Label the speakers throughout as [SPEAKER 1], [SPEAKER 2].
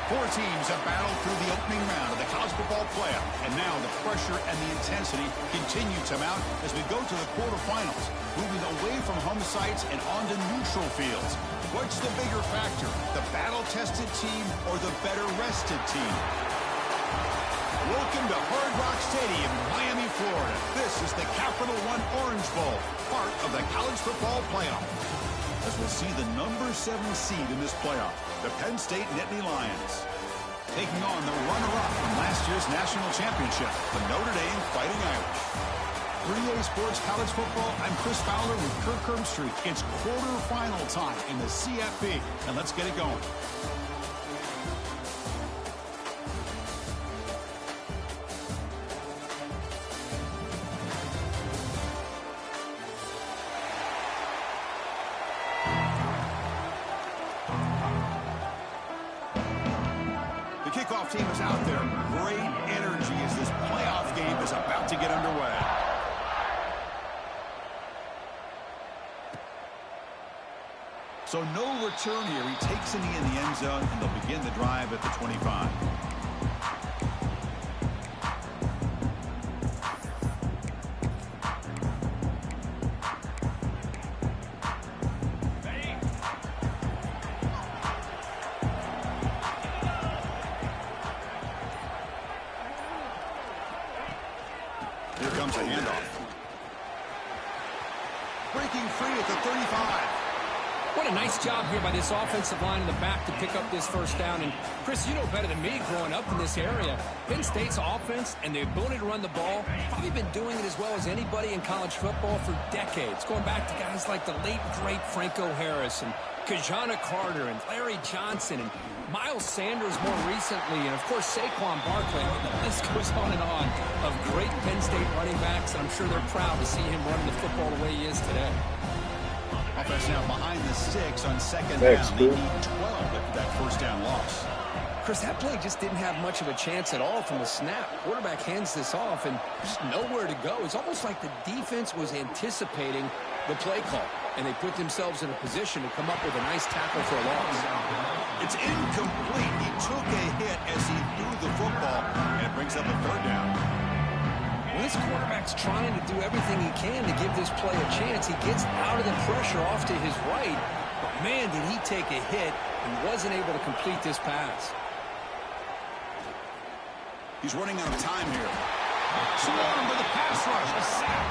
[SPEAKER 1] Four teams have battled through the opening round of the college football playoff, and now the pressure and the intensity continue to mount as we go to the quarterfinals, moving away from home sites and onto neutral fields. What's the bigger factor, the battle-tested team or the better-rested team? Welcome to Hard Rock Stadium in Miami, Florida. This is the Capital One Orange Bowl, part of the college football playoff. As we'll see the number 7 seed in this playoff, the Penn State Nittany Lions, taking on the runner-up from last year's national championship, the Notre Dame Fighting Irish. 3A Sports College Football, I'm Chris Fowler with Kirk Herbstreit. It's quarterfinal time in the CFP, and let's get it going. The kickoff team is out there. Great energy as this playoff game is about to get underway. So no return here. He takes it in the end zone, and they'll begin the drive at the 25. Here comes a handoff. Breaking free at the 35.
[SPEAKER 2] What a nice job here by this offensive line in the back to pick up this first down. And, Chris, you know better than me growing up in this area. Penn State's offense and the ability to run the ball, probably been doing it as well as anybody in college football for decades, going back to guys like the late, great Franco Harris and Kajana Carter and Larry Johnson and Miles Sanders more recently, and, of course, Saquon Barkley. I mean, the list goes on and on of great Penn State running backs, and I'm sure they're proud to see him running the football the way he is today.
[SPEAKER 1] Offense now behind the sticks on second down. They need 12 after that first down loss.
[SPEAKER 2] Chris, that play just didn't have much of a chance at all from the snap. Quarterback hands this off and just nowhere to go. It's almost like the defense was anticipating the play call, and they put themselves in a position to come up with a nice tackle for a loss.
[SPEAKER 1] It's incomplete. He took a hit as he threw the football, and it brings up a third down.
[SPEAKER 2] Well, this quarterback's trying to do everything he can to give this play a chance. He gets out of the pressure off to his right, but man, did he take a hit and wasn't able to complete this pass.
[SPEAKER 1] He's running out of time here. Swarmed with a pass rush, a sack.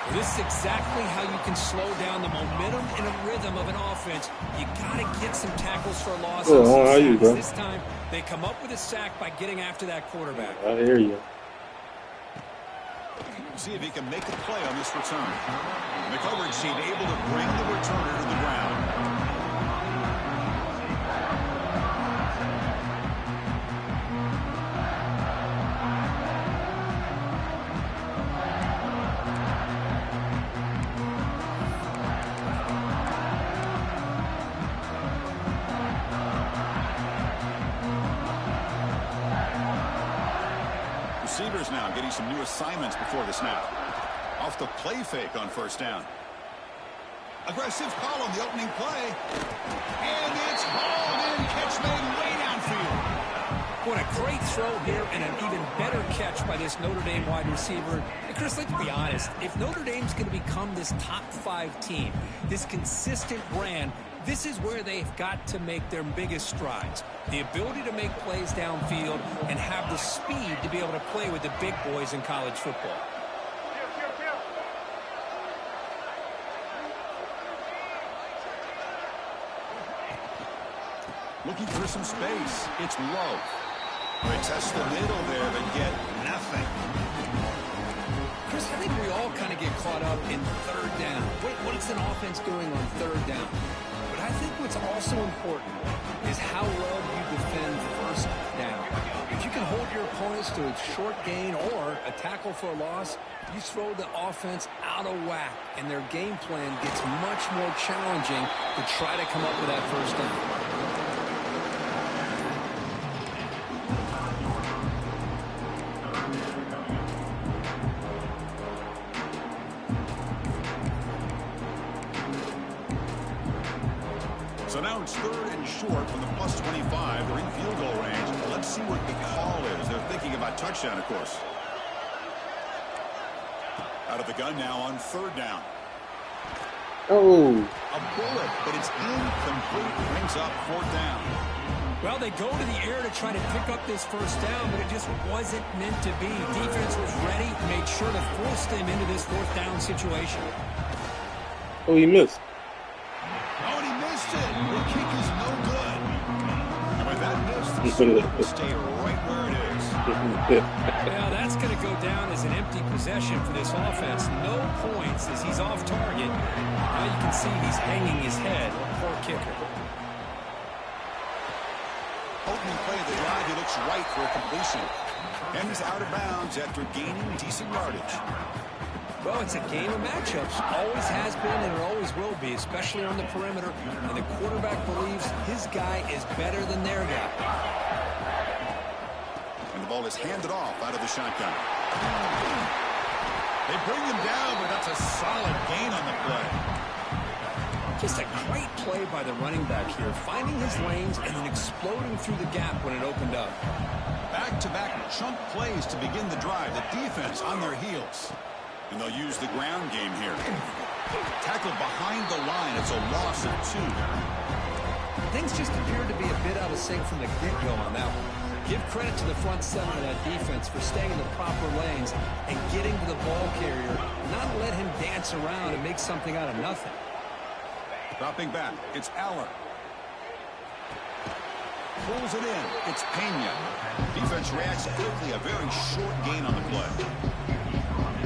[SPEAKER 2] Well, this is exactly how you can slow down the momentum and a rhythm of an offense. You got to get some tackles for a loss. This time, they come up with a sack by getting after that quarterback.
[SPEAKER 3] I hear you.
[SPEAKER 1] See if he can make a play on this return. The coverage team able to bring the returner to the ground. Receivers now getting some new assignments before the snap. Off the play fake on first down. Aggressive call on the opening play. And it's hauled in. Catch made way downfield.
[SPEAKER 2] What a great throw here and an even better catch by this Notre Dame wide receiver. And Chris, let's be honest. If Notre Dame's going to become this top 5 team, this consistent brand, this is where they've got to make their biggest strides. The ability to make plays downfield and have the speed to be able to play with the big boys in college football.
[SPEAKER 1] Looking for some space. It's low. They test the middle there, but get nothing.
[SPEAKER 2] Chris, I think we all kind of get caught up in third down. What is an offense doing on third down? But I think what's also important is how well you defend first down. If you can hold your opponents to a short gain or a tackle for a loss, you throw the offense out of whack, and their game plan gets much more challenging to try to come up with that first down.
[SPEAKER 1] So now it's 3rd and short from the plus 25. They're in field goal range. Let's see what the call is. They're thinking about touchdown, of course. Out of the gun now on third down.
[SPEAKER 3] Oh.
[SPEAKER 1] A bullet, but it's incomplete. Brings up fourth down.
[SPEAKER 2] Well, they go to the air to try to pick up this first down, but it just wasn't meant to be. Defense was ready, made sure to force them into this fourth down situation.
[SPEAKER 3] Oh, he missed.
[SPEAKER 1] Oh, and he missed it. The kick is no good. And with that miss, the score will stay right where it is.
[SPEAKER 2] Yeah, that's going to go down as an empty possession for this offense. No points as he's off target. Now you can see he's hanging his head. Poor kicker.
[SPEAKER 1] Opening play of the drive, he looks right for a completion. And he's out of bounds after gaining decent yardage.
[SPEAKER 2] Well, it's a game of matchups. Always has been and it always will be, especially on the perimeter. And the quarterback believes his guy is better than their guy.
[SPEAKER 1] And the ball is handed off out of the shotgun. They bring him down, but that's a solid gain on the play.
[SPEAKER 2] Just a great play by the running back here, finding his lanes and then exploding through the gap when it opened up.
[SPEAKER 1] Back-to-back chunk plays to begin the drive. The defense on their heels. And they'll use the ground game here. Tackle behind the line. It's a loss of 2.
[SPEAKER 2] Things just appeared to be a bit out of sync from the get-go on that one. Give credit to the front seven of that defense for staying in the proper lanes and getting to the ball carrier, not let him dance around and make something out of nothing.
[SPEAKER 1] Dropping back, it's Aller. Pulls it in, it's Pena. Defense reacts quickly, a very short gain on the play.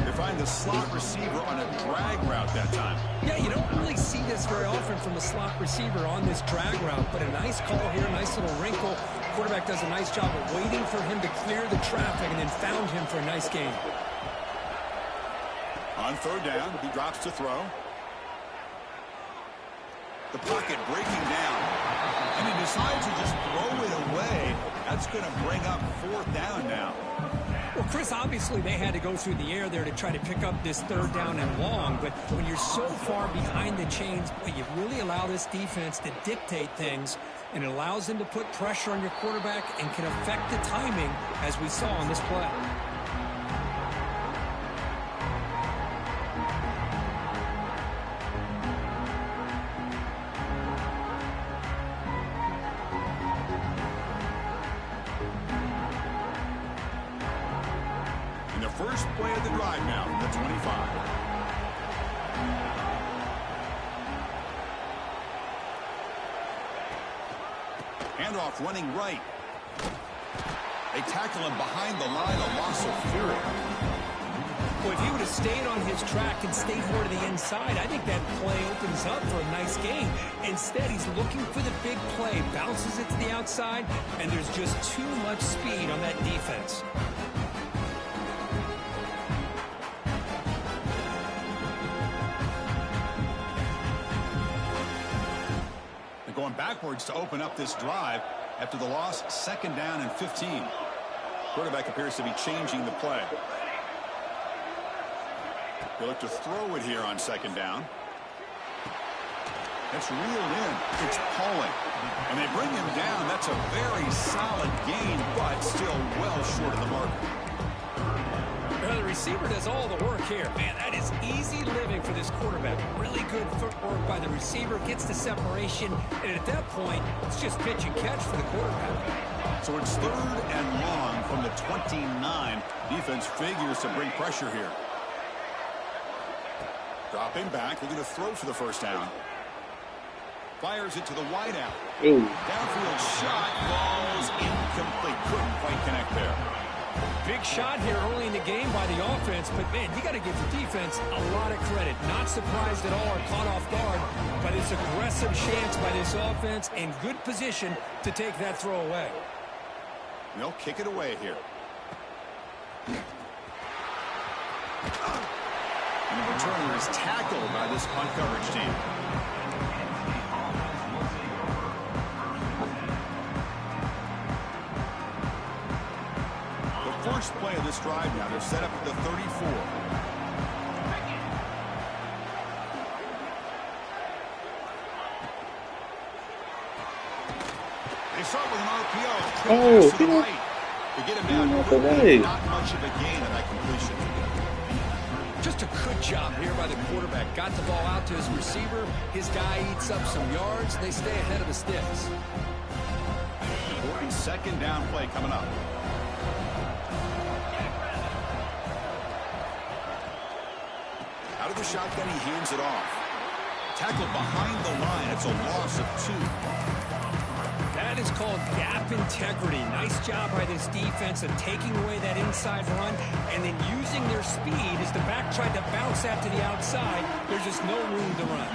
[SPEAKER 1] They find the slot receiver on a drag route that time.
[SPEAKER 2] Yeah, you don't really see this very often from a slot receiver on this drag route, but a nice call here, nice little wrinkle. Quarterback does a nice job of waiting for him to clear the traffic and then found him for a nice gain.
[SPEAKER 1] On third down, he drops to throw. The pocket breaking down. And he decides to just throw it away. That's going to bring up fourth down now.
[SPEAKER 2] Well, Chris, obviously they had to go through the air there to try to pick up this third down and long, but when you're so far behind the chains, you really allow this defense to dictate things, and it allows them to put pressure on your quarterback and can affect the timing, as we saw on this play.
[SPEAKER 1] First play of the drive now from the 25. Handoff running right. They tackle him behind the line, a loss of 4.
[SPEAKER 2] Well, if he would have stayed on his track and stayed more to the inside, I think that play opens up for a nice gain. Instead, he's looking for the big play, bounces it to the outside, and there's just too much speed on that defense.
[SPEAKER 1] Going backwards to open up this drive after the loss, second down and 15. Quarterback appears to be changing the play. They look to throw it here on second down. It's reeled in. It's Pauling. And they bring him down. That's a very solid gain, but still well short of the mark.
[SPEAKER 2] Well, the receiver does all the work here. Man, that is easy living for this quarterback. Really good footwork by the receiver, gets the separation, and at that point, it's just pitch and catch for the quarterback.
[SPEAKER 1] So it's third and long from the 29. Defense figures to bring pressure here. Dropping back, looking to throw for the first down. Fires it to the wideout. Downfield shot falls incomplete. Couldn't quite connect there.
[SPEAKER 2] Big shot here early in the game by the offense, but, man, you got to give the defense a lot of credit. Not surprised at all or caught off guard by this aggressive chance by this offense in good position to take that throw away.
[SPEAKER 1] They'll kick it away here. And the returner is tackled by this punt coverage team. First play of this drive now. They're set up at the 34.
[SPEAKER 3] Oh,
[SPEAKER 1] to the right. To get him down,
[SPEAKER 3] not the right.
[SPEAKER 1] not much of a gain on that completion.
[SPEAKER 2] Just a good job here by the quarterback. Got the ball out to his receiver. His guy eats up some yards. They stay ahead of the sticks.
[SPEAKER 1] Important second down play coming up. Out of the shotgun, he hands it off. Tackled behind the line. It's a loss of 2.
[SPEAKER 2] That is called gap integrity. Nice job by this defense of taking away that inside run and then using their speed as the back tried to bounce out to the outside. There's just no room to run.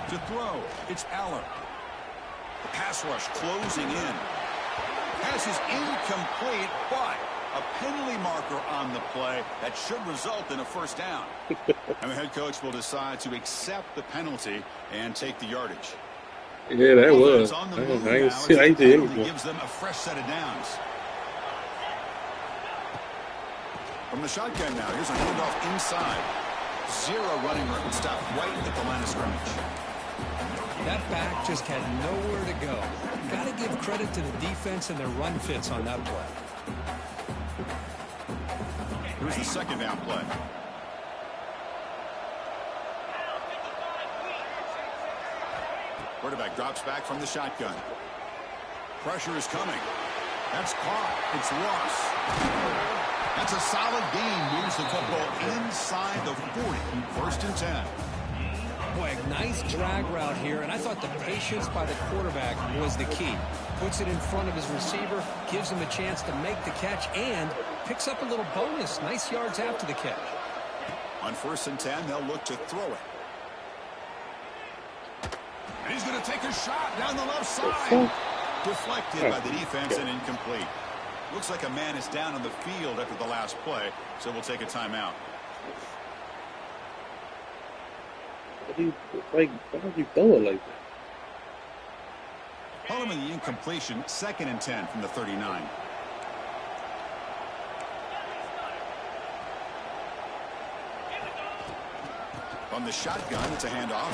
[SPEAKER 1] To throw, it's Aller. The pass rush closing in. Pass is incomplete, but a penalty marker on the play that should result in a first down. And the head coach will decide to accept the penalty and take the yardage.
[SPEAKER 3] Yeah, that was. I did.
[SPEAKER 1] Gives them a fresh set of downs. From the shotgun now, here's a handoff inside. 0 running room. Stop right at the line of scrimmage.
[SPEAKER 2] That back just had nowhere to go. Got to give credit to the defense and their run fits on that play.
[SPEAKER 1] Here's the second down play. Quarterback drops back from the shotgun. Pressure is coming. That's caught. It's lost. That's a solid gain. Moves the football inside the 40. 1st and 10.
[SPEAKER 2] Boy, a nice drag route here, and I thought the patience by the quarterback was the key. Puts it in front of his receiver, gives him a chance to make the catch, and picks up a little bonus. Nice yards after the catch.
[SPEAKER 1] On 1st and 10, they'll look to throw it. And he's going to take a shot down the left side. Deflected by the defense and incomplete. Looks like a man is down on the field after the last play, so we'll take a timeout.
[SPEAKER 3] Why would you throw it like that?
[SPEAKER 1] Following the incompletion, 2nd and 10 from the 39. On the shotgun, it's a handoff.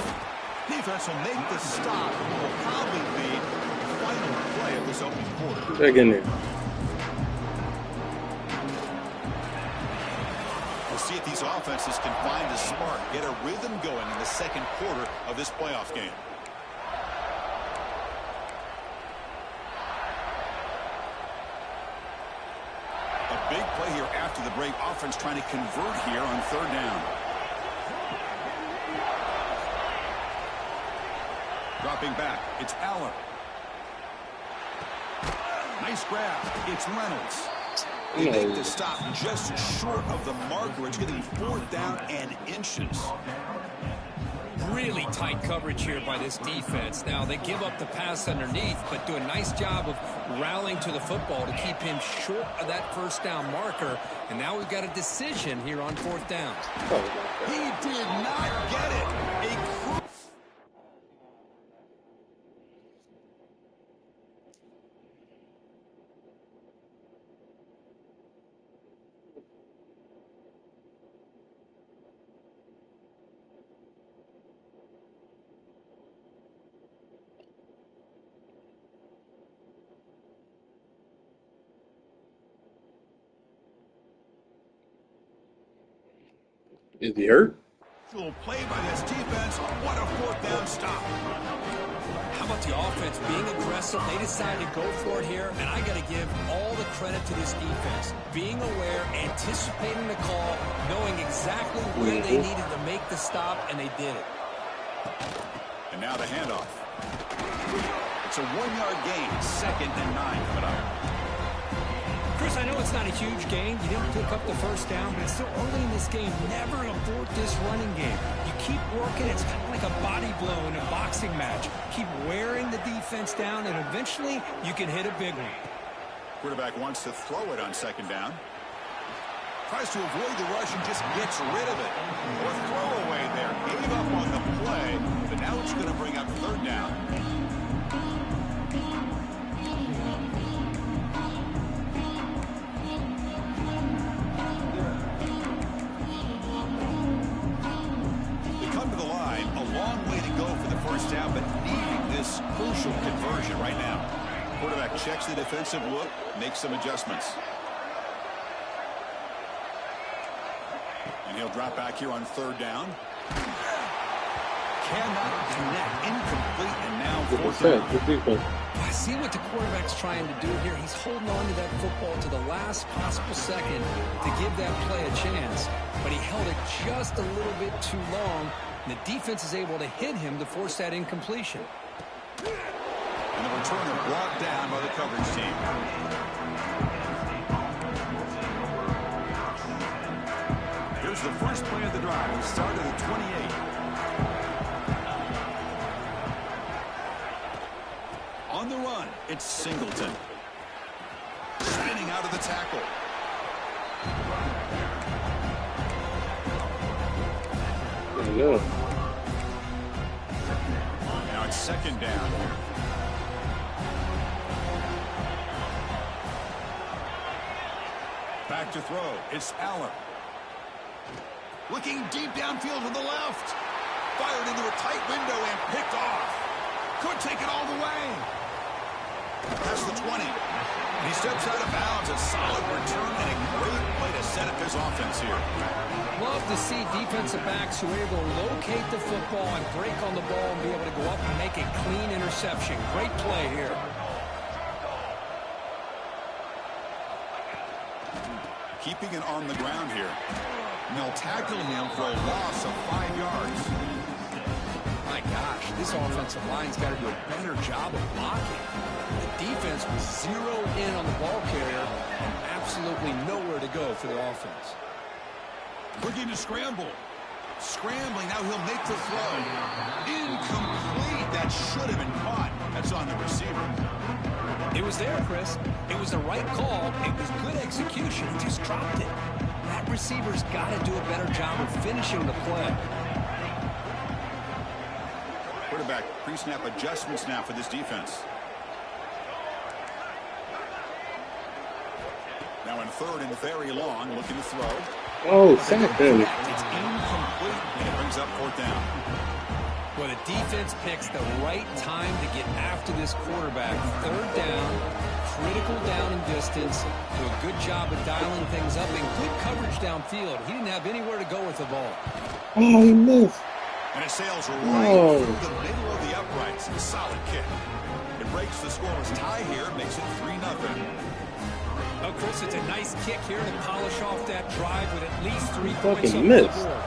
[SPEAKER 1] Defense will make the stop and will probably be the final play of this opening quarter.
[SPEAKER 3] Back in there.
[SPEAKER 1] We'll see if these offenses can find a spark, get a rhythm going in the second quarter of this playoff game. A big play here after the break. Offense trying to convert here on 3rd down. Dropping back, it's Aller. Nice grab. It's Reynolds. They make the stop just short of the marker. It's getting 4th down and inches.
[SPEAKER 2] Really tight coverage here by this defense. Now, they give up the pass underneath, but do a nice job of rallying to the football to keep him short of that 1st down marker. And now we've got a decision here on 4th down.
[SPEAKER 1] He did not get it.
[SPEAKER 3] Is he hurt?
[SPEAKER 1] Little play by this defense. What a 4th down stop.
[SPEAKER 2] How about the offense being aggressive? They decided to go for it here, and I got to give all the credit to this defense. Being aware, anticipating the call, knowing exactly where they needed to make the stop, and they did it.
[SPEAKER 1] And now the handoff. It's a 1-yard gain. 2nd and 9 coming up.
[SPEAKER 2] Chris, I know it's not a huge gain. You didn't pick up the 1st down, but it's still early in this game. Never abort this running game. You keep working. It's kind of like a body blow in a boxing match. Keep wearing the defense down, and eventually you can hit a big one.
[SPEAKER 1] Quarterback wants to throw it on 2nd down. Tries to avoid the rush and just gets rid of it. Or throwaway there. Gave up on the play, but now it's going to bring up 3rd down. Down, but needing this crucial conversion right now. Quarterback checks the defensive look, makes some adjustments. And he'll drop back here on 3rd down. Cannot connect. Incomplete, and now 4th down.
[SPEAKER 2] I see what the quarterback's trying to do here. He's holding on to that football to the last possible second to give that play a chance. But he held it just a little bit too long, and the defense is able to hit him to force that incompletion.
[SPEAKER 1] And the returner brought down by the coverage team. Here's the first play of the drive. We start at the 28. On the run, it's Singleton. Spinning out of the tackle.
[SPEAKER 3] No.
[SPEAKER 1] Now it's 2nd down. Back to throw. It's Allen. Looking deep downfield to the left. Fired into a tight window and picked off. Could take it all the way. Past the 20. And he steps out of bounds. A solid return and a great play to set up his offense here.
[SPEAKER 2] Love to see defensive backs who are able to locate the football and break on the ball and be able to go up and make a clean interception. Great play here.
[SPEAKER 1] Keeping it on the ground here. And they'll tackle him for a loss of 5 yards.
[SPEAKER 2] My gosh, this offensive line's got to do a better job of blocking. The defense was zeroed in on the ball carrier and absolutely nowhere to go for the offense.
[SPEAKER 1] Looking to scramble. Scrambling, now he'll make the throw. Incomplete. That should have been caught. That's on the receiver.
[SPEAKER 2] It was there, Chris. It was the right call. It was good execution. He just dropped it. That receiver's got to do a better job of finishing the play.
[SPEAKER 1] Quarterback pre-snap adjustments now for this defense. Now in 3rd and very long, looking to throw.
[SPEAKER 3] Oh, sack him.
[SPEAKER 1] It's incomplete, and it brings up 4th down.
[SPEAKER 2] Well, the defense picks the right time to get after this quarterback. 3rd down, critical down and distance. Do a good job of dialing things up and good coverage downfield. He didn't have anywhere to go with the ball.
[SPEAKER 3] Oh, he missed.
[SPEAKER 1] And it sails right through the middle of the uprights. A solid kick. It breaks the scoreless tie here, makes it 3-0.
[SPEAKER 2] Oh, Chris, it's a nice kick here to polish off that drive with at least 3 points
[SPEAKER 3] fucking
[SPEAKER 2] on the
[SPEAKER 3] missed.
[SPEAKER 2] board.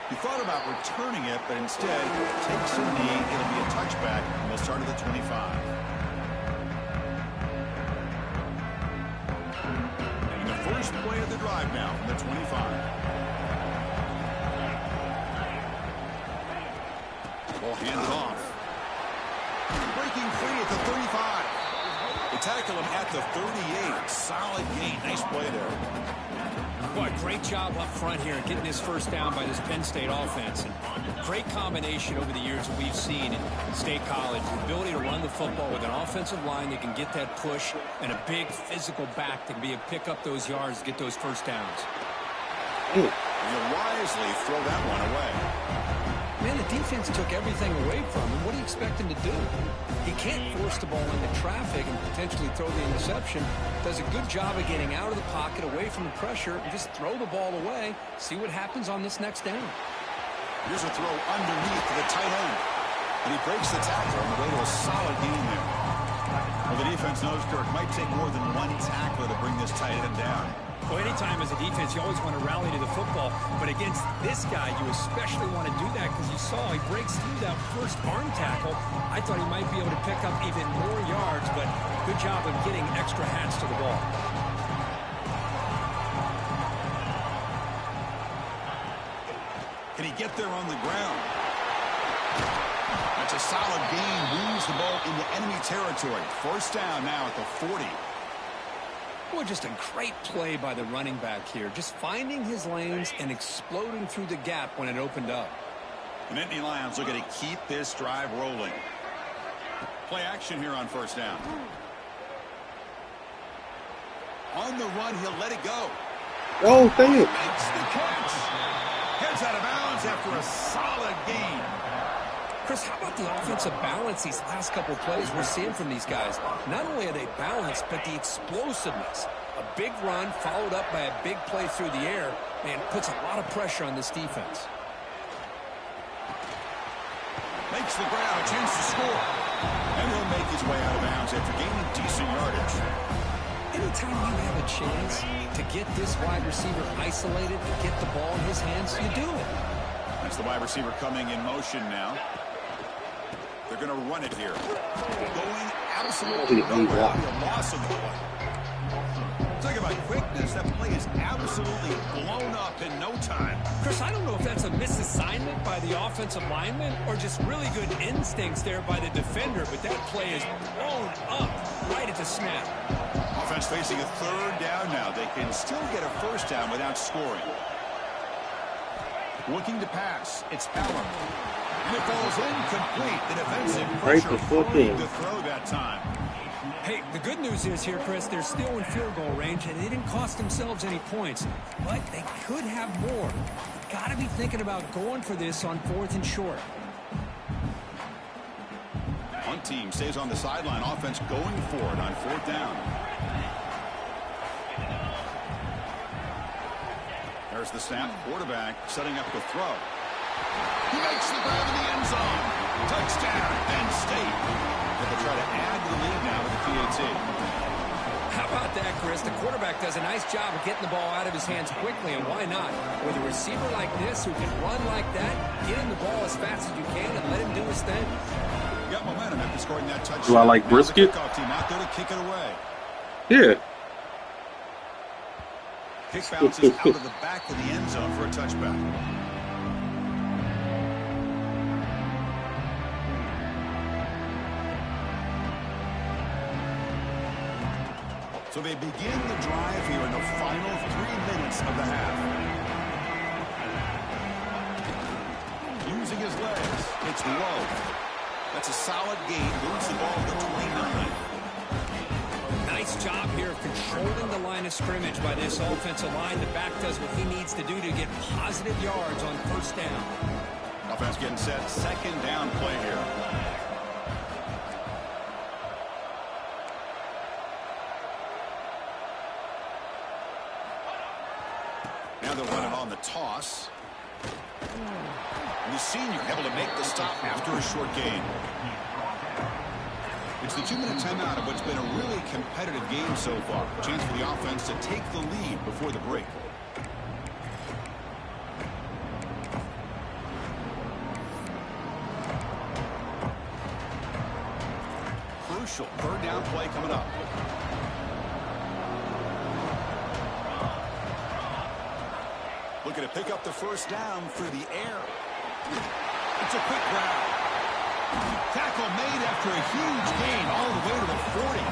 [SPEAKER 1] He thought about returning it, but instead takes a knee. It'll be a touchback, and they'll start at the 25. And the first play of the drive now from the 25. Ball handed off. Breaking free at the 35. They tackle him at the 38. Solid gain. Nice play there.
[SPEAKER 2] Boy, great job up front here getting this first down by this Penn State offense. And great combination over the years that we've seen in State College. The ability to run the football with an offensive line that can get that push and a big physical back to be able to pick up those yards to get those first downs.
[SPEAKER 1] You wisely throw that one away.
[SPEAKER 2] Man, the defense took everything away from him. What do you expect him to do? He can't force the ball into traffic and potentially throw the interception. Does a good job of getting out of the pocket, away from the pressure, and just throw the ball away. See what happens on this next down.
[SPEAKER 1] Here's a throw underneath to the tight end. And he breaks the tackle on the way to a solid gain there. Well, the defense knows, Kirk, might take more than one tackler to bring this tight end down.
[SPEAKER 2] Well, anytime as a defense, you always want to rally to the football. But against this guy, you especially want to do that because you saw he breaks through that first arm tackle. I thought he might be able to pick up even more yards, but good job of getting extra hats to the ball.
[SPEAKER 1] Can he get there on the ground? That's a solid gain. Moves the ball into enemy territory. First down now at the 40.
[SPEAKER 2] Well, just a great play by the running back here. Just finding his lanes and exploding through the gap when it opened up.
[SPEAKER 1] The Nittany Lions looking to keep this drive rolling. Play action here on first down. On the run, he'll let it go.
[SPEAKER 3] Oh, thank you.
[SPEAKER 1] Makes the catch. Heads out of bounds after a solid gain.
[SPEAKER 2] Chris, how about the offensive balance these last couple plays we're seeing from these guys? Not only are they balanced, but the explosiveness. A big run followed up by a big play through the air, man, puts a lot of pressure on this defense.
[SPEAKER 1] Makes the ground, a chance to score. And he'll make his way out of bounds after gaining decent yardage.
[SPEAKER 2] Anytime you have a chance to get this wide receiver isolated, to get the ball in his hands, you do it.
[SPEAKER 1] That's the wide receiver coming in motion now. They're going to run it here. Going absolutely nowhere. A loss of the play. Talk about quickness. That play is absolutely blown up in no time.
[SPEAKER 2] Chris, I don't know if that's a misassignment by the offensive lineman or just really good instincts there by the defender, but that play is blown up right at the snap.
[SPEAKER 1] Offense facing a third down now. They can still get a first down without scoring. Looking to pass. It's Allen. And it falls incomplete. The defensive pressure free to throw that time.
[SPEAKER 2] Hey, the good news is here, Chris, they're still in field goal range, and they didn't cost themselves any points. But they could have more. Got to be thinking about going for this on 4th and short.
[SPEAKER 1] One team stays on the sideline. Offense going for it on 4th down. There's the snap. Quarterback setting up the throw. He makes the grab in the end zone. Touchdown, Penn State. They'll try to add to the lead now with the PAT.
[SPEAKER 2] How about that, Chris? The quarterback does a nice job of getting the ball out of his hands quickly, and why not? With a receiver like this who can run like that, get him the ball as fast as you can and let him do his thing.
[SPEAKER 1] Got momentum after scoring that touchdown.
[SPEAKER 3] Do I like brisket?
[SPEAKER 1] Team out there to kick it away.
[SPEAKER 3] Yeah.
[SPEAKER 1] Kick bounces out of the back of the end zone for a touchback. So they begin the drive here in the final 3 minutes of the half. Using his legs, it's low. That's a solid gain. Moves the ball to 29.
[SPEAKER 2] Nice job here of controlling the line of scrimmage by this offensive line. The back does what he needs to do to get positive yards on 1st down.
[SPEAKER 1] Offense getting set. 2nd down play here. Now they're running on the toss. And the senior able to make the stop after a short gain. It's the 2-minute timeout of what's been a really competitive game so far. A chance for the offense to take the lead before the break. Crucial 3rd down play coming up. Looking to pick up the 1st down through the air. It's a quick grab. Tackle made after a huge gain all the way to the 40.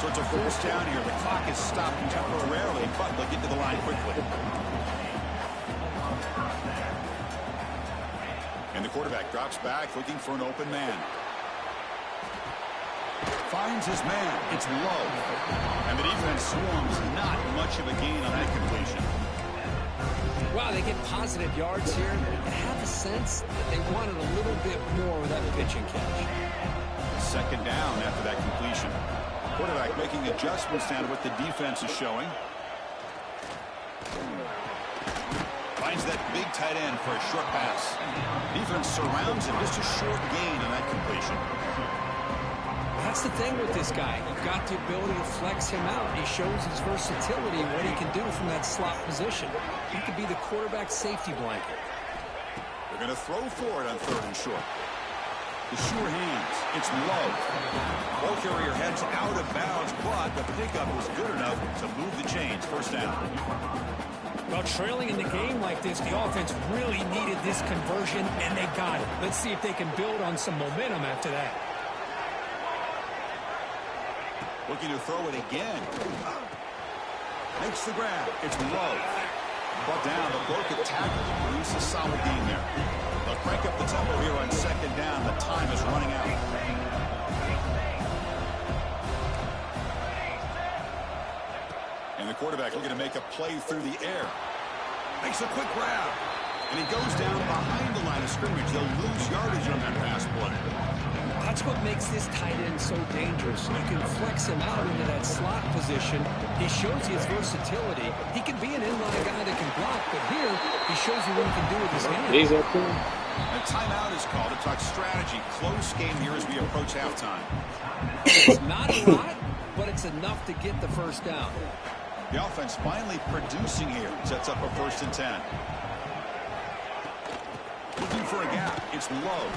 [SPEAKER 1] So it's a 1st down here. The clock is stopped temporarily, but they'll get to the line quickly. And the quarterback drops back looking for an open man. Finds his man. It's low. And the defense swarms. Not much of a gain on that completion.
[SPEAKER 2] Wow, they get positive yards here. I have a sense that they wanted a little bit more with that pitch and catch.
[SPEAKER 1] 2nd down after that completion. Quarterback making adjustments down to what the defense is showing. Finds that big tight end for a short pass. Defense surrounds him. Just a short gain on that completion.
[SPEAKER 2] That's the thing with this guy. You've got the ability to flex him out. He shows his versatility and what he can do from that slot position. He could be the quarterback safety blanket.
[SPEAKER 1] They're going to throw for it on 3rd and short. The sure hands. It's low. Ball carrier heads out of bounds, but the pickup was good enough to move the chains. 1st down.
[SPEAKER 2] Well, trailing in the game like this, the offense really needed this conversion, and they got it. Let's see if they can build on some momentum after that.
[SPEAKER 1] Looking to throw it again. Makes the grab. It's low. Brought down. The broken tackle produces a solid gain there. They'll crank up the tempo here on 2nd down. The time is running out. And the quarterback looking to make a play through the air. Makes a quick grab. And he goes down behind the line of scrimmage. They'll lose yardage on that pass play.
[SPEAKER 2] That's what makes this tight end so dangerous. You can flex him out into that slot position. He shows you his versatility. He can be an inline guy that can block, but here he shows you what he can do with his hands.
[SPEAKER 3] He's up there.
[SPEAKER 1] A timeout is called to talk strategy. Close game here as we approach halftime.
[SPEAKER 2] It's not a lot, but it's enough to get the first down.
[SPEAKER 1] The offense finally producing here. Sets up a 1st and 10. Looking for a gap. It's low.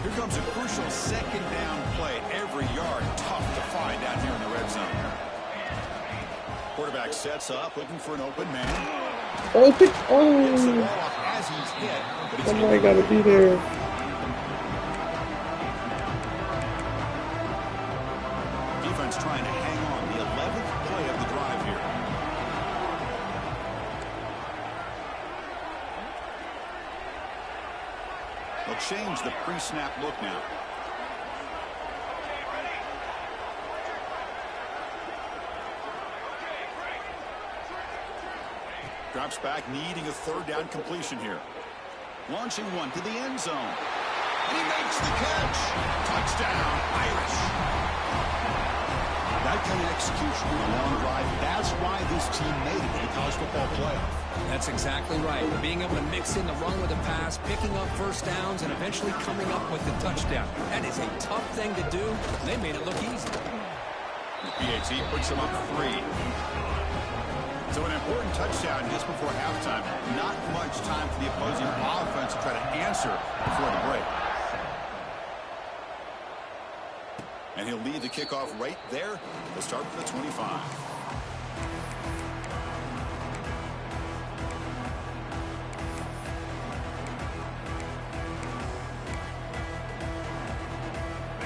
[SPEAKER 1] Here comes a crucial 2nd down play. Every yard tough to find down here in the red zone. Quarterback sets up, looking for an open man.
[SPEAKER 3] Oh,
[SPEAKER 1] Gets the ball off as he's hit, but he's
[SPEAKER 3] somebody got to be there.
[SPEAKER 1] Defense trying to hang on. The 11th play of the drive here. They'll change the pre-snap look now. Drops back, needing a 3rd down completion here. Launching one to the end zone. And he makes the catch. Touchdown, Irish. That kind of execution on a long drive, that's why this team made it in a college football playoff.
[SPEAKER 2] That's exactly right. Being able to mix in the run with the pass, picking up first downs, and eventually coming up with the touchdown. That is a tough thing to do. They made it look easy.
[SPEAKER 1] The PAT puts him up 3. So an important touchdown just before halftime. Not much time for the opposing offense to try to answer before the break. And he'll lead the kickoff right there. They'll start from the 25.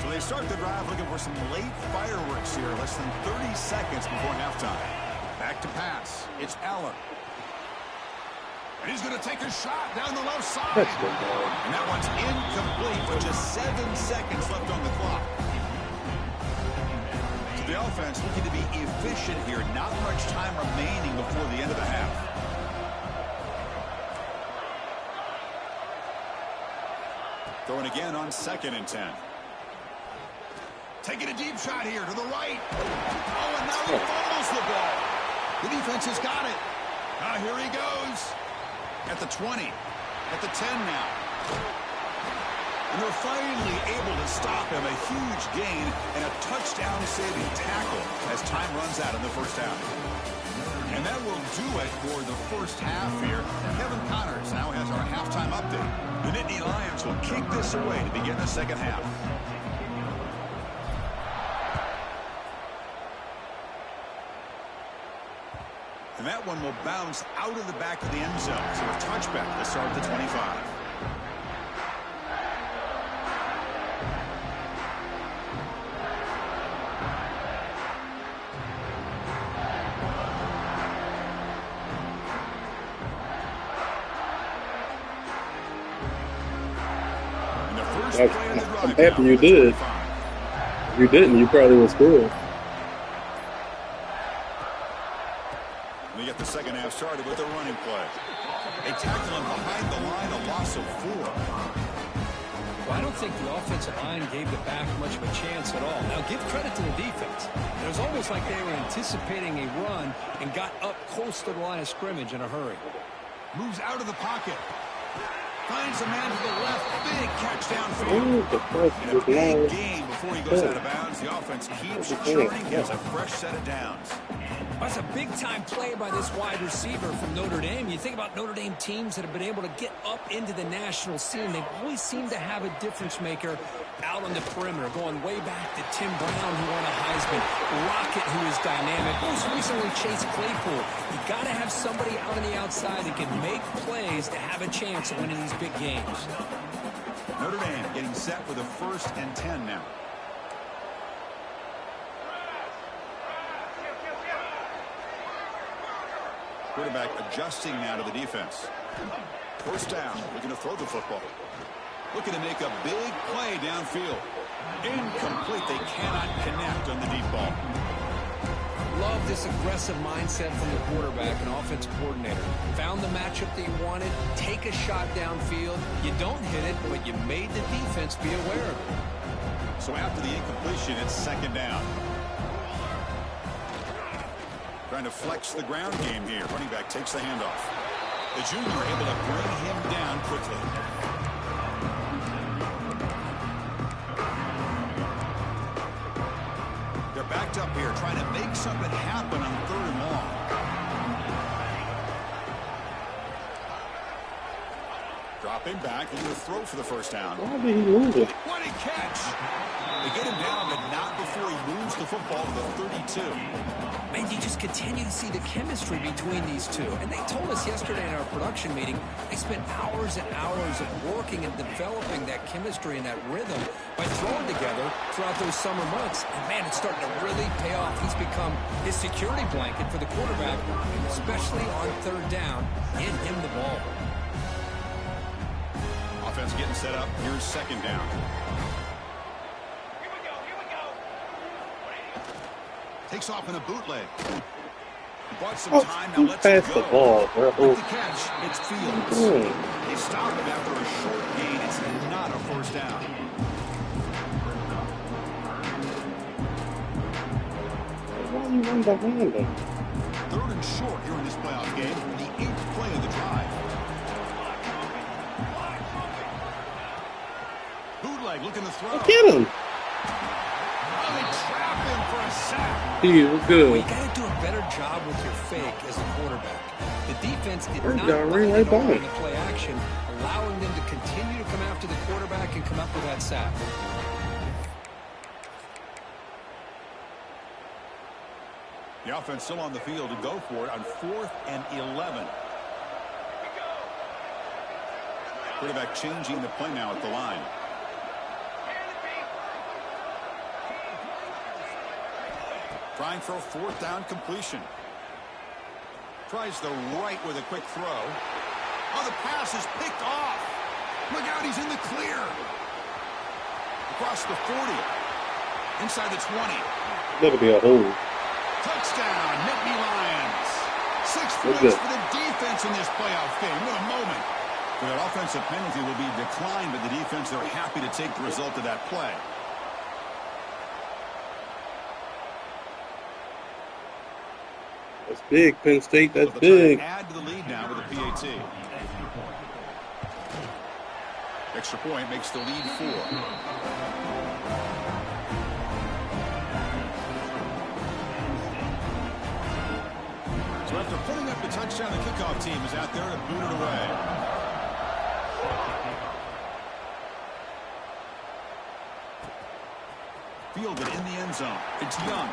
[SPEAKER 1] So they start the drive looking for some late fireworks here. Less than 30 seconds before halftime. Back to pass. It's Allen. And he's going to take a shot down the left side. And that one's incomplete with just 7 seconds left on the clock. So the offense looking to be efficient here. Not much time remaining before the end of the half. Throwing again on 2nd and 10. Taking a deep shot here to the right. Oh, and now he fumbles the ball. The defense has got it. Here he goes. At the 20. At the 10 now. And they're finally able to stop him. A huge gain and a touchdown-saving tackle as time runs out in the first half. And that will do it for the first half here. Kevin Connors now has our halftime update. The Nittany Lions will kick this away to begin the second half. And that one will bounce out of the back of the end zone. So a touchback to start the 25. And the first play of the drive.
[SPEAKER 3] I'm happy you did. If you didn't, you probably would score.
[SPEAKER 1] We get the second half started with a running play. They tackle him behind the line, a loss of 4.
[SPEAKER 2] Well, I don't think the offensive line gave the back much of a chance at all. Now, give credit to the defense. It was almost like they were anticipating a run and got up close to the line of scrimmage in a hurry.
[SPEAKER 1] Moves out of the pocket. Finds a man to the left. Big catch downfield. And a big gain before he goes out of bounds. The offense keeps churning. He has a fresh set of downs.
[SPEAKER 2] That's a big-time play by this wide receiver from Notre Dame. You think about Notre Dame teams that have been able to get up into the national scene. They always seem to have a difference maker out on the perimeter, going way back to Tim Brown, who won a Heisman, Rocket, who is dynamic, most recently Chase Claypool. You got to have somebody out on the outside that can make plays to have a chance of winning these big games.
[SPEAKER 1] Notre Dame getting set for the 1st and 10 now. Quarterback adjusting now to the defense. First down, looking to throw the football. Looking to make a big play downfield. Incomplete. They cannot connect on the deep ball.
[SPEAKER 2] Love this aggressive mindset from the quarterback and offensive coordinator. Found the matchup that you wanted. Take a shot downfield. You don't hit it, but you made the defense be aware of it.
[SPEAKER 1] So after the incompletion, it's second down. Trying to flex the ground game here. Running back takes the handoff. The junior able to bring him down quickly. They're backed up here trying to make something happen on 3rd and long. Dropping back, looking to throw for the first down.
[SPEAKER 3] Why did he lose it?
[SPEAKER 1] What a catch! They get him down, but not before he moves the football to the 32.
[SPEAKER 2] Man, you just continue to see the chemistry between these two. And they told us yesterday in our production meeting, they spent hours and hours of working and developing that chemistry and that rhythm by throwing together throughout those summer months. And man, it's starting to really pay off. He's become his security blanket for the quarterback, especially on 3rd down. Get him the ball.
[SPEAKER 1] Offense getting set up. Here's 2nd down. Takes off in a bootleg. Bought some time, now let's
[SPEAKER 3] pass
[SPEAKER 1] go.
[SPEAKER 3] the ball, bro.
[SPEAKER 1] With the catch, it's Fields. They stop him after a short gain. It's not a first down.
[SPEAKER 3] Why are you run behind him?
[SPEAKER 1] 3rd and short here in this playoff game. The 8th play of the drive. Bootleg looking to throw.
[SPEAKER 3] Get him.
[SPEAKER 1] Oh, they trap him for a sack.
[SPEAKER 3] He was good.
[SPEAKER 2] Well, you got to do a better job with your fake as a quarterback. The defense did not
[SPEAKER 3] right
[SPEAKER 2] right
[SPEAKER 3] by
[SPEAKER 2] on
[SPEAKER 3] him.
[SPEAKER 2] the play action, allowing them to continue to come after the quarterback and come up with that sack.
[SPEAKER 1] The offense still on the field to go for it on 4th and 11. Quarterback changing the play now at the line. Trying for a 4th down completion. Tries the right with a quick throw. Oh, the pass is picked off. Look out, he's in the clear. Across the 40. Inside the 20.
[SPEAKER 3] That'll be a hold.
[SPEAKER 1] Touchdown, Nittany Lions. 6 points for the defense in this playoff game. What a moment. That offensive penalty will be declined, but the defense, they're happy to take the result of that play.
[SPEAKER 3] That's big, Penn State. That's big.
[SPEAKER 1] Add to the lead now with a PAT. Extra point makes the lead 4. So after putting up the touchdown, the kickoff team is out there to boot it away. Fielded in the end zone. It's Young.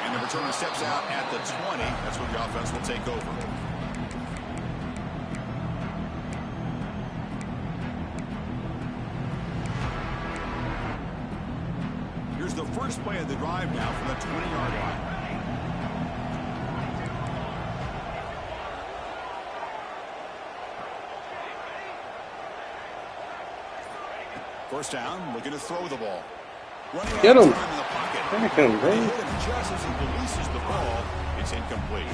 [SPEAKER 1] And the returner steps out at the 20. That's where the offense will take over. Here's the first play of the drive now from the 20-yard line. First down, looking to throw the ball. Running
[SPEAKER 3] Get him.
[SPEAKER 1] in the pocket.
[SPEAKER 3] Back him, bro.
[SPEAKER 1] They hit him just as he releases the ball. It's incomplete.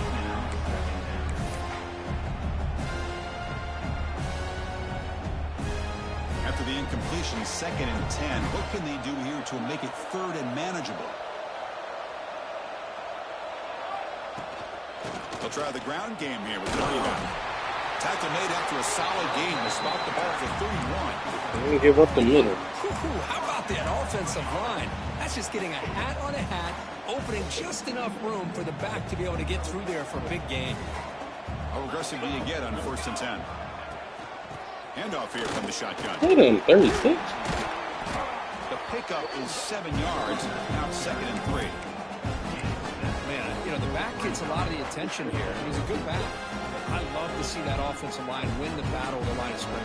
[SPEAKER 1] After the incompletion, 2nd and 10. What can they do here to make it 3rd and manageable? They'll try the ground game here with the rebound. Tackle made after a solid game to spot the ball for 31.
[SPEAKER 3] They didn't give up the middle.
[SPEAKER 2] How about that offensive line? That's just getting a hat on a hat, opening just enough room for the back to be able to get through there for a big gain.
[SPEAKER 1] How aggressive do you get on 1st and 10? Handoff here from the shotgun.
[SPEAKER 3] Hit him, 36.
[SPEAKER 1] The pickup is 7 yards. Now 2nd and 3.
[SPEAKER 2] Man, you know, the back gets a lot of the attention here. He's a good back. I love to see that offensive line win the battle of the line of scrimmage.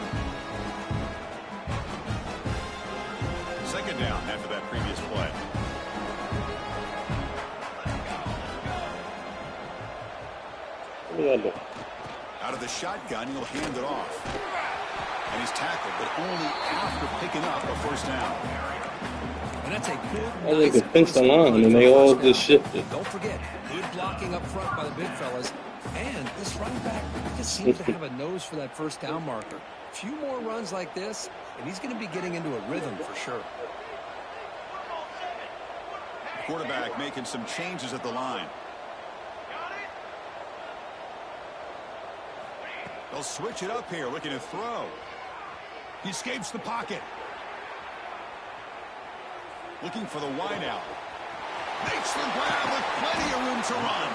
[SPEAKER 1] 2nd down after that previous play. Out of the shotgun, he'll hand it off. And he's tackled, but only after picking up a 1st down.
[SPEAKER 2] And that's a good,
[SPEAKER 3] I think they pinched the line, and they all just shifted.
[SPEAKER 2] Don't forget, good blocking up front by the big fellas. And this running back just seems to have a nose for that first down marker. A few more runs like this, and he's going to be getting into a rhythm for sure.
[SPEAKER 1] Quarterback making some changes at the line. They'll switch it up here, looking to throw. He escapes the pocket. Looking for the wide out. Makes the grab with plenty of room to run.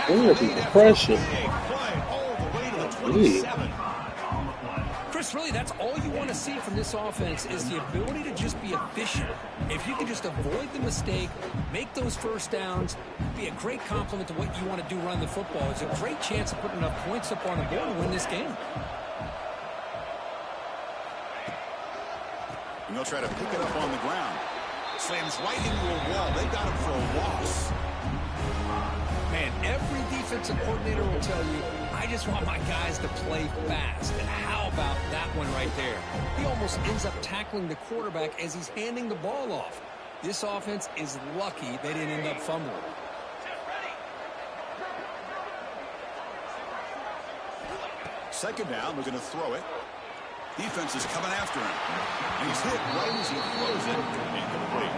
[SPEAKER 3] Ooh, pressure.
[SPEAKER 1] Play all the way to the 27.
[SPEAKER 2] Chris, really, that's all you want to see from this offense is the ability to just be efficient. If you can just avoid the mistake, make those first downs, be a great compliment to what you want to do running the football. It's a great chance of putting enough points up on the board to win this game.
[SPEAKER 1] And they'll try to pick it up on the ground. Slams right into a wall. They got him for a loss.
[SPEAKER 2] Man, every defensive coordinator will tell you, I just want my guys to play fast. And how about that one right there? He almost ends up tackling the quarterback as he's handing the ball off. This offense is lucky they didn't end up fumbling.
[SPEAKER 1] Second down, we're going to throw it. Defense is coming after him. And he's hit right as he throws it. Incomplete.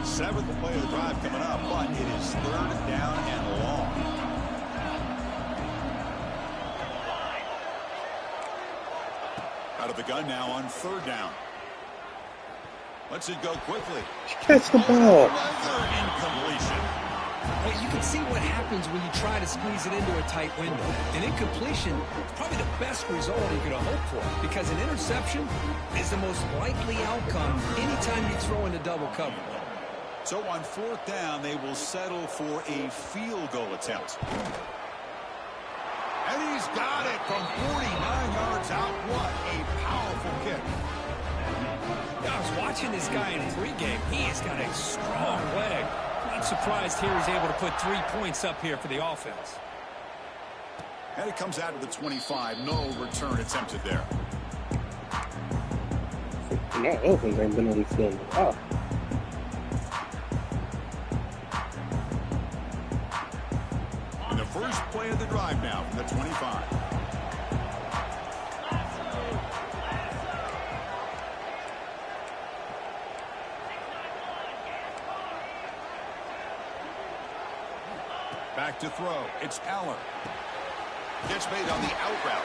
[SPEAKER 1] Seventh play of the drive coming up, but it is third down and long. Out of the gun now on third down. Lets it go quickly.
[SPEAKER 3] Catch the ball.
[SPEAKER 1] Another incompletion.
[SPEAKER 2] Well, you can see what happens when you try to squeeze it into a tight window. An incompletion is probably the best result you could hope for because an interception is the most likely outcome anytime you throw into double cover.
[SPEAKER 1] So on fourth down, they will settle for a field goal attempt. And he's got it from 49 yards out. What a powerful kick.
[SPEAKER 2] I was watching this guy in pregame. He has got a strong leg. Not surprised here he's able to put 3 points up here for the offense.
[SPEAKER 1] And it comes out to the 25. No return attempted there.
[SPEAKER 3] My offense ain't been on the field in a while.
[SPEAKER 1] First play of the drive now from the 25. Back to throw. It's Allen. Gets made on the out route.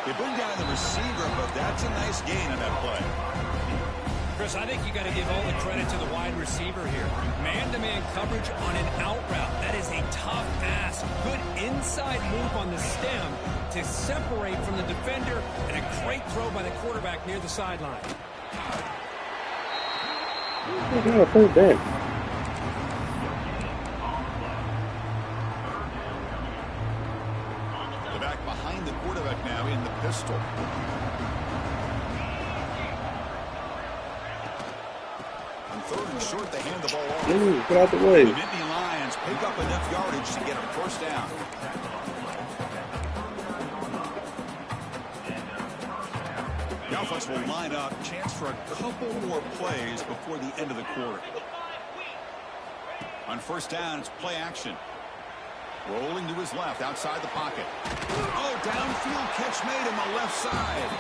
[SPEAKER 1] They bring down the receiver, but that's a nice gain on that play.
[SPEAKER 2] Chris, I think you got to give all the credit to the wide receiver here. Man-to-man coverage on an out route. That is a tough ask. Good inside move on the stem to separate from the defender, and a great throw by the quarterback near the sideline.
[SPEAKER 3] Third down.
[SPEAKER 1] The back behind the quarterback now in the pistol. Third and short, they hand the ball off.
[SPEAKER 3] Ooh, get out the way.
[SPEAKER 1] The Nittany Lions pick up enough yardage to get a first down. The offense will line up. Chance for a couple more plays before the end of the quarter. On first down, it's play action. Rolling to his left, outside the pocket. Oh, downfield catch made on the left side.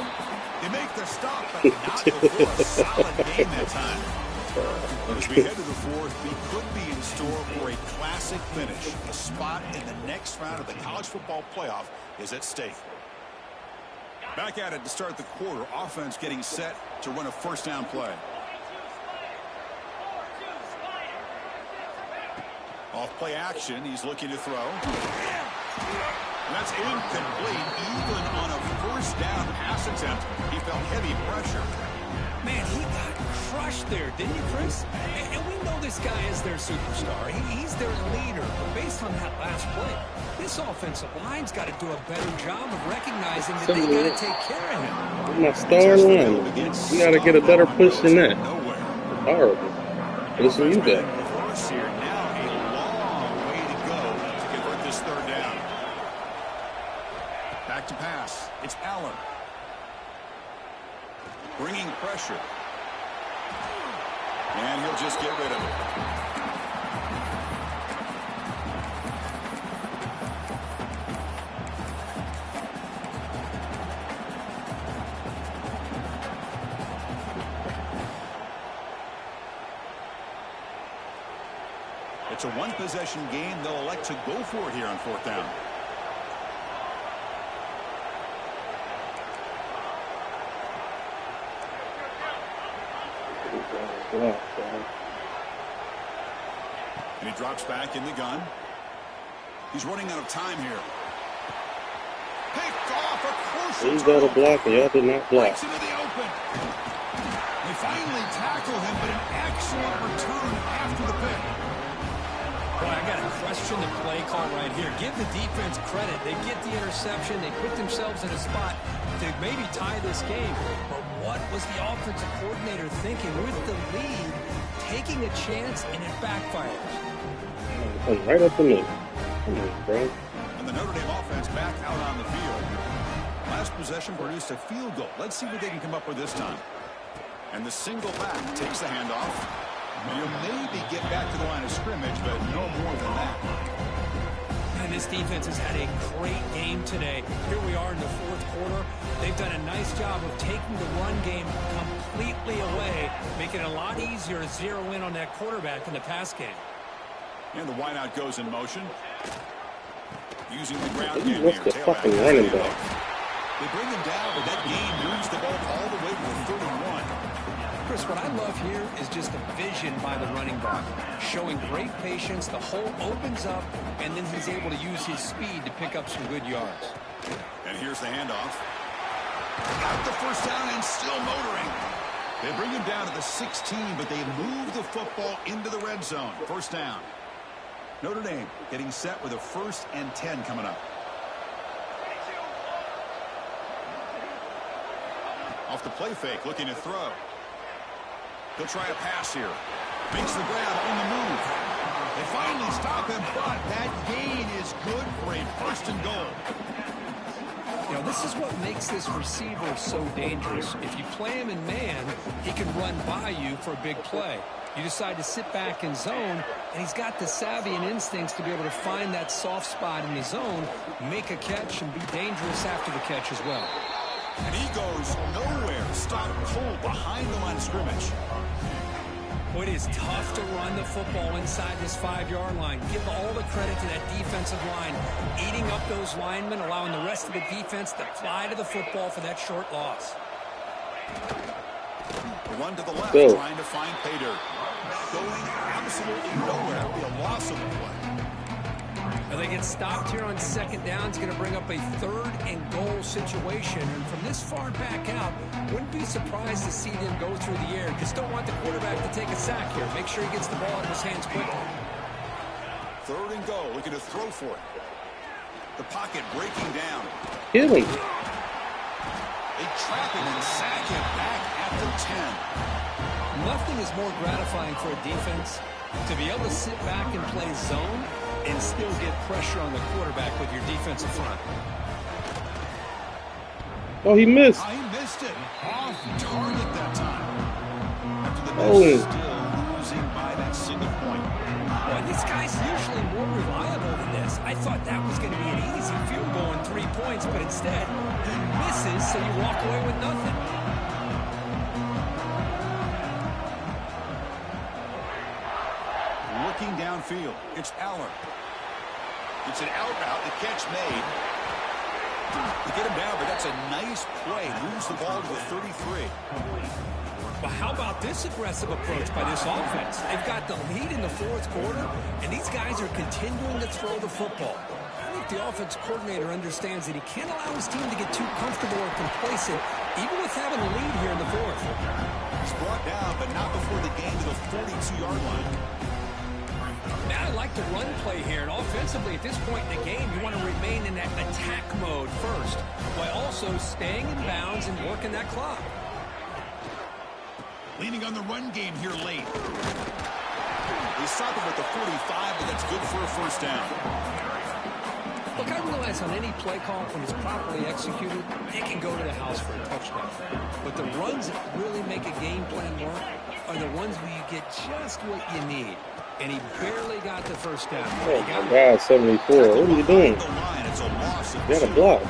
[SPEAKER 1] They make the stop, but not before a solid game that time. As we head to the fourth, we could be in store for a classic finish. A spot in the next round of the college football playoff is at stake. Back at it to start the quarter. Offense getting set to run a first down play. Off play action. He's looking to throw. And that's incomplete. Even on a first down pass attempt, he felt heavy pressure.
[SPEAKER 2] Man, he got crushed there, didn't you, Chris? And we know this guy is their superstar. He's their leader. But based on that last play, this offensive line's got to do a better job of recognizing that they got to take care of him.
[SPEAKER 3] My star line. You got to get a better push than that. Horrible. Listen, you got.
[SPEAKER 1] Back to pass. It's Allen. Bringing pressure. And he'll just get rid of it. It's a one-possession game. They'll elect to go for it here on 4th down. And he drops back in the gun. He's running out of time here. Picked off a crucial.
[SPEAKER 3] He's got a block, and y'all did not block.
[SPEAKER 1] Into the open. They finally tackle him, but an excellent return after the pick.
[SPEAKER 2] Boy, I got to question the play call right here. Give the defense credit. They get the interception. They put themselves in a spot to maybe tie this game. But what was the offensive coordinator thinking with the lead, taking a chance, and it backfires?
[SPEAKER 3] Right up the middle. Come on, bro.
[SPEAKER 1] And the Notre Dame offense back out on the field. Last possession produced a field goal. Let's see what they can come up with this time. And the single back takes the handoff. You'll maybe get back to the line of scrimmage, but no more than that.
[SPEAKER 2] And this defense has had a great game today. Here we are in the 4th quarter. They've done a nice job of taking the run game completely away, making it a lot easier to zero in on that quarterback in the pass game.
[SPEAKER 1] And the wideout goes in motion. Using the ground
[SPEAKER 3] He
[SPEAKER 1] game
[SPEAKER 3] missed the fucking running back.
[SPEAKER 1] They bring him down, but that game moves the ball all the way to the 31.
[SPEAKER 2] Chris, what I love here is just the vision by the running back, showing great patience. The hole opens up, and then he's able to use his speed to pick up some good yards.
[SPEAKER 1] And here's the handoff. Got the first down and still motoring. They bring him down to the 16, but they move the football into the red zone. First down. Notre Dame getting set with a 1st and 10 coming up. Off the play fake, looking to throw. He'll try a pass here. Makes the grab on the move. They finally stop him, but that gain is good for a 1st and goal.
[SPEAKER 2] You know, this is what makes this receiver so dangerous. If you play him in man, he can run by you for a big play. You decide to sit back in zone, and he's got the savvy and instincts to be able to find that soft spot in the zone, make a catch, and be dangerous after the catch as well.
[SPEAKER 1] And he goes nowhere. Stop cold behind the line of scrimmage.
[SPEAKER 2] Well, it is tough to run the football inside this 5-yard line. Give all the credit to that defensive line, eating up those linemen, allowing the rest of the defense to fly to the football for that short loss.
[SPEAKER 1] The run to the left, trying to find pay dirt. Going absolutely nowhere. It'll be a loss of the play.
[SPEAKER 2] Now they get stopped here on 2nd down. It's going to bring up a 3rd and goal situation. And from this far back out, wouldn't be surprised to see them go through the air. Just don't want the quarterback to take a sack here. Make sure he gets the ball out of his hands quickly.
[SPEAKER 1] 3rd and goal, looking to throw for it. The pocket breaking down.
[SPEAKER 3] Kill him.
[SPEAKER 1] They trap him and sack him back at the 10.
[SPEAKER 2] Nothing is more gratifying for a defense to be able to sit back and play zone and still get pressure on the quarterback with your defensive front.
[SPEAKER 3] Oh, he missed.
[SPEAKER 1] He missed it. Off target that time. After the
[SPEAKER 3] Oh.
[SPEAKER 1] miss, still losing by that single point.
[SPEAKER 2] Well, this guy's usually more reliable than this. I thought that was going to be an easy field goal and 3 points, but instead, he misses, so you walk away with nothing.
[SPEAKER 1] Looking downfield, it's Allen. It's an out route, the catch made. To get him down, but that's a nice play. Moves the ball to the 33.
[SPEAKER 2] But how about this aggressive approach by this offense? They've got the lead in the 4th quarter, and these guys are continuing to throw the football. I think the offense coordinator understands that he can't allow his team to get too comfortable or complacent, even with having a lead here in the 4th.
[SPEAKER 1] He's brought down, but not before the gain to the 42-yard line.
[SPEAKER 2] Now I like the run play here, and offensively at this point in the game, you want to remain in that attack mode first, while also staying in bounds and working that clock.
[SPEAKER 1] Leaning on the run game here late. They stop him at the 45, but that's good for a first down.
[SPEAKER 2] Look, I realize on any play call, when it's properly executed, it can go to the house for a touchdown. But the runs that really make a game plan work are the ones where you get just what you need. And he barely got the first down.
[SPEAKER 3] Oh my God, 74. What are you doing? You got a block.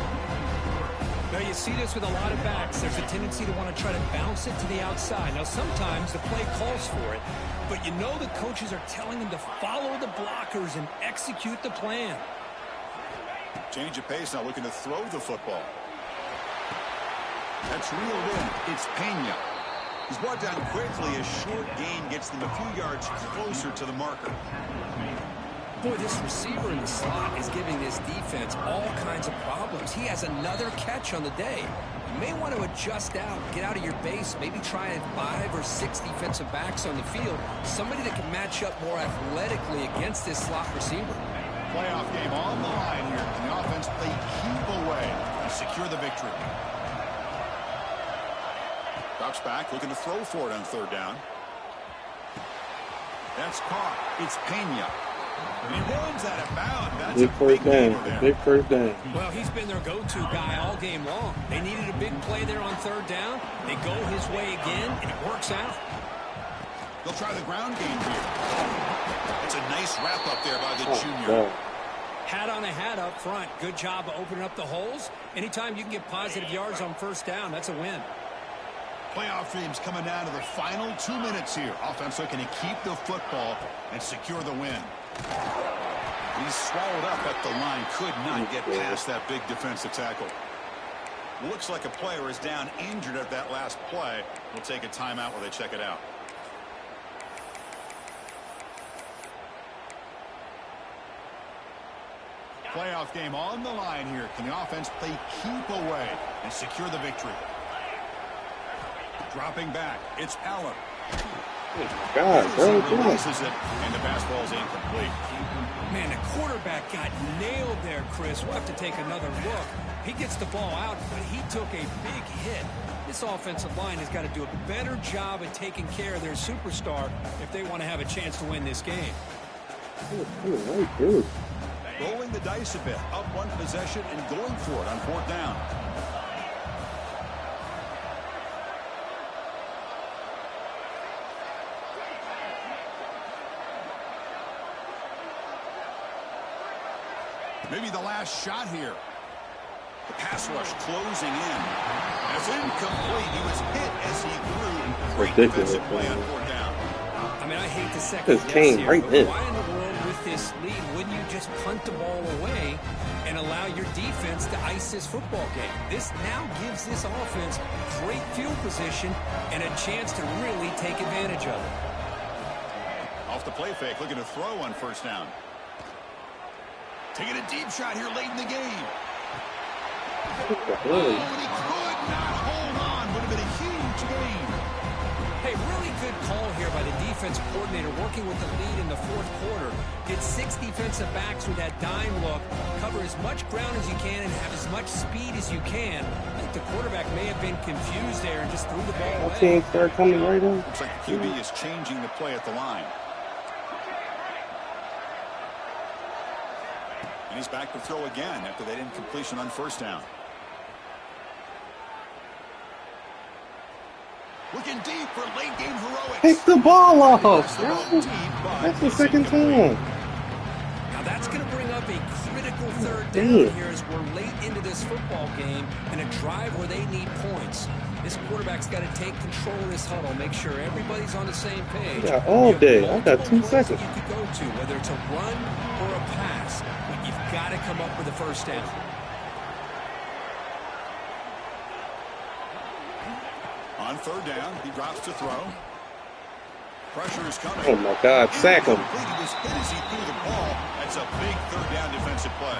[SPEAKER 2] Now you see this with a lot of backs. There's a tendency to want to try to bounce it to the outside. Now sometimes the play calls for it, but you know the coaches are telling them to follow the blockers and execute the plan.
[SPEAKER 1] Change of pace now, looking to throw the football. That's reeled in. It's Pena. He's brought down quickly. A short gain gets them a few yards closer to the marker.
[SPEAKER 2] Boy, this receiver in the slot is giving this defense all kinds of problems. He has another catch on the day. You may want to adjust out, get out of your base, maybe try 5 or 6 defensive backs on the field. Somebody that can match up more athletically against this slot receiver.
[SPEAKER 1] Playoff game on the line here. Can the offense play keep away and secure the victory? Drops back, looking to throw for it on third down. That's caught. It's Pena. And he runs out of bounds. That's
[SPEAKER 3] big
[SPEAKER 1] a big
[SPEAKER 3] first down.
[SPEAKER 1] there.
[SPEAKER 3] Big first down.
[SPEAKER 2] Well, he's been their go-to guy all game long. They needed a big play there on third down. They go his way again, and it works out.
[SPEAKER 1] They'll try the ground game here. It's a nice wrap up there by the junior.
[SPEAKER 3] God.
[SPEAKER 2] Hat on a hat up front. Good job of opening up the holes. Anytime you can get positive yards on first down, that's a win.
[SPEAKER 1] Playoff games coming down to the final 2 minutes here. Offense looking to keep the football and secure the win. He's swallowed up at the line. Could not get past that big defensive tackle. Looks like a player is down injured at that last play. We'll take a timeout while they check it out. Playoff game on the line here. Can the offense play keep away and secure the victory? Dropping back, it's Allen.
[SPEAKER 3] Oh my God, bro. Come on.
[SPEAKER 1] Releases it, and the basketball is incomplete.
[SPEAKER 2] Man, the quarterback got nailed there, Chris. We'll have to take another look. He gets the ball out, but he took a big hit. This offensive line has got to do a better job at taking care of their superstar if they want to have a chance to win this game.
[SPEAKER 3] Oh, good.
[SPEAKER 1] Rolling the dice a bit, up one possession and going for it on fourth down. Maybe the last shot here. The pass rush closing in. That's incomplete. He was hit as he threw. Great defensive play on fourth down.
[SPEAKER 2] I mean, I hate to second
[SPEAKER 3] Just
[SPEAKER 2] guess
[SPEAKER 3] came
[SPEAKER 2] here,
[SPEAKER 3] right
[SPEAKER 2] but
[SPEAKER 3] in.
[SPEAKER 2] why in the world with this lead wouldn't you just punt the ball away and allow your defense to ice this football game? This now gives this offense great field position and a chance to really take advantage of it.
[SPEAKER 1] Off the play fake, looking to throw on first down. Taking a deep shot here late in the game. Oh, and he could not hold on. Would have been a huge gain.
[SPEAKER 2] Hey, really good call here by the defensive coordinator working with the lead in the fourth quarter. Get 6 defensive backs with that dime look. Cover as much ground as you can and have as much speed as you can. I think the quarterback may have been confused there and just threw the ball away.
[SPEAKER 3] Team start coming right in.
[SPEAKER 1] Looks like the QB is changing the play at the line. And he's back to throw again after that incompletion on first down. Looking deep for late game heroics.
[SPEAKER 3] Pick the ball off.
[SPEAKER 1] Deep,
[SPEAKER 3] That's the second time.
[SPEAKER 2] Now that's going to bring up a critical third down here as we're late into this football game and a drive where they need points. This quarterback's got to take control of this huddle, make sure everybody's on the same page.
[SPEAKER 3] Yeah, all day. I got 2 seconds.
[SPEAKER 2] You could go to, whether it's a run or a pass, but you've got to come up with a first down.
[SPEAKER 1] On third down, he drops to throw. Pressure is coming.
[SPEAKER 3] Oh my God, sack him.
[SPEAKER 1] He was hit as he threw the ball. That's a big third down defensive play.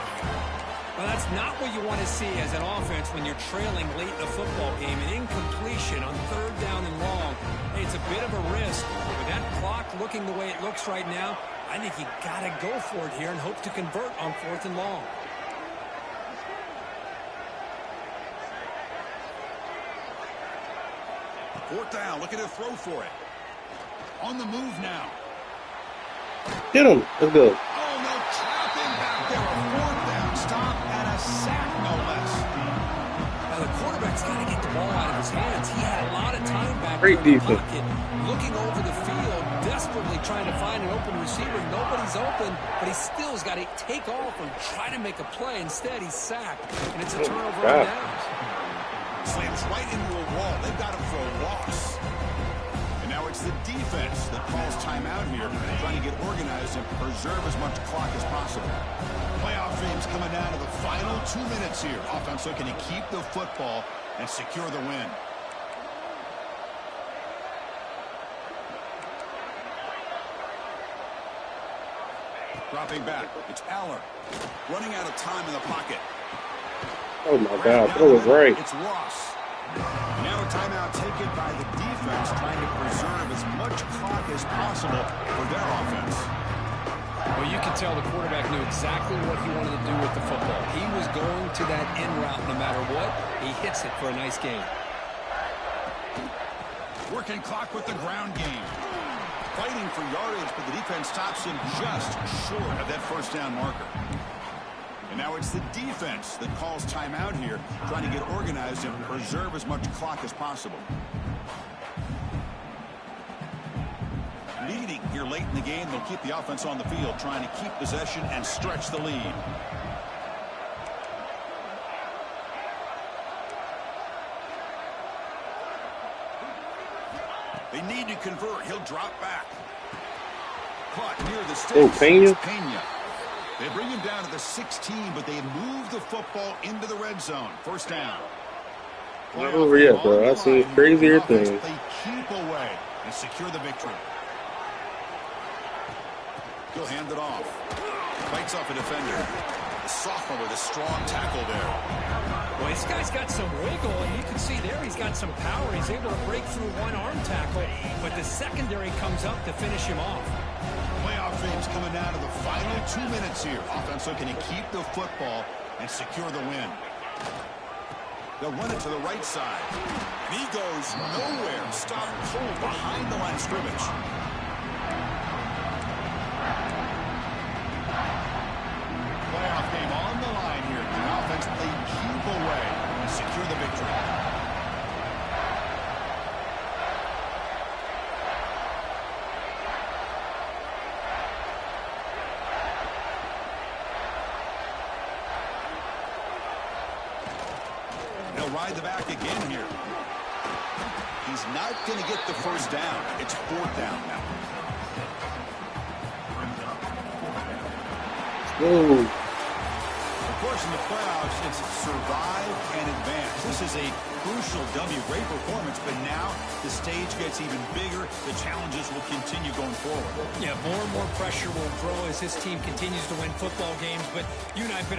[SPEAKER 2] Well, that's not what you want to see as an offense when you're trailing late in a football game. An incompletion on third down and long It's a bit of a risk. With that clock looking the way it looks right now, I think you got to go for it here and hope to convert on 4th and long.
[SPEAKER 1] Fourth down, looking to throw for it. On the move now.
[SPEAKER 3] Get him. Let's go.
[SPEAKER 1] Oh, no, trapping back there. A fourth down stop and a sack, no less.
[SPEAKER 2] Now, the quarterback's got to get the ball out of his hands. He had a lot of time back
[SPEAKER 3] Great
[SPEAKER 2] there in the
[SPEAKER 3] defense.
[SPEAKER 2] pocket, looking over the field, desperately trying to find an open receiver. Nobody's open, but he still's got to take off and try to make a play. Instead, he's sacked, and it's a turnover on downs.
[SPEAKER 1] Slams right into a wall. They've got him for a loss. And now it's the defense that calls timeout here, trying to get organized and preserve as much clock as possible. Playoff games coming down to the final 2 minutes here. Offense looking to keep the football and secure the win. Dropping back. It's Aller. Running out of time in the pocket.
[SPEAKER 3] Oh, my God. That was right.
[SPEAKER 1] It's Ross. Now a timeout taken by the defense, trying to preserve as much clock as possible for their offense.
[SPEAKER 2] Well, you can tell the quarterback knew exactly what he wanted to do with the football. He was going to that end route no matter what. He hits it for a nice gain.
[SPEAKER 1] Working clock with the ground game. Fighting for yardage, but the defense stops him just short of that first down marker. And now it's the defense that calls timeout here, trying to get organized and preserve as much clock as possible. Leading here late in the game, they'll keep the offense on the field, trying to keep possession and stretch the lead. They need to convert. He'll drop back. Caught near the sticks.
[SPEAKER 3] Oh, Pena.
[SPEAKER 1] Pena. They bring him down to the 16, but they move the football into the red zone. First down.
[SPEAKER 3] Not over yet, bro. I've seen crazier things.
[SPEAKER 1] They keep away and secure the victory. He'll hand it off. Fights off a defender. The sophomore with a strong tackle there.
[SPEAKER 2] Well, this guy's got some wiggle, and you can see there he's got some power. He's able to break through one arm tackle, but the secondary comes up to finish him off.
[SPEAKER 1] Playoff games coming down to the final 2 minutes here. Offense looking to keep the football and secure the win. They'll run it to the right side. And he goes nowhere. Stop pulled behind the line of scrimmage. Playoff game on the line here. The offense played keep away and secure the victory. They'll ride the back again here. He's not going to get the first down. It's fourth down now.
[SPEAKER 3] Whoa.
[SPEAKER 1] Of course, in the playoffs, it's survive and advance. This is a crucial W. Great performance, but now the stage gets even bigger. The challenges will continue going forward.
[SPEAKER 2] Yeah, more and more pressure will grow as this team continues to win football games, but you and I have been around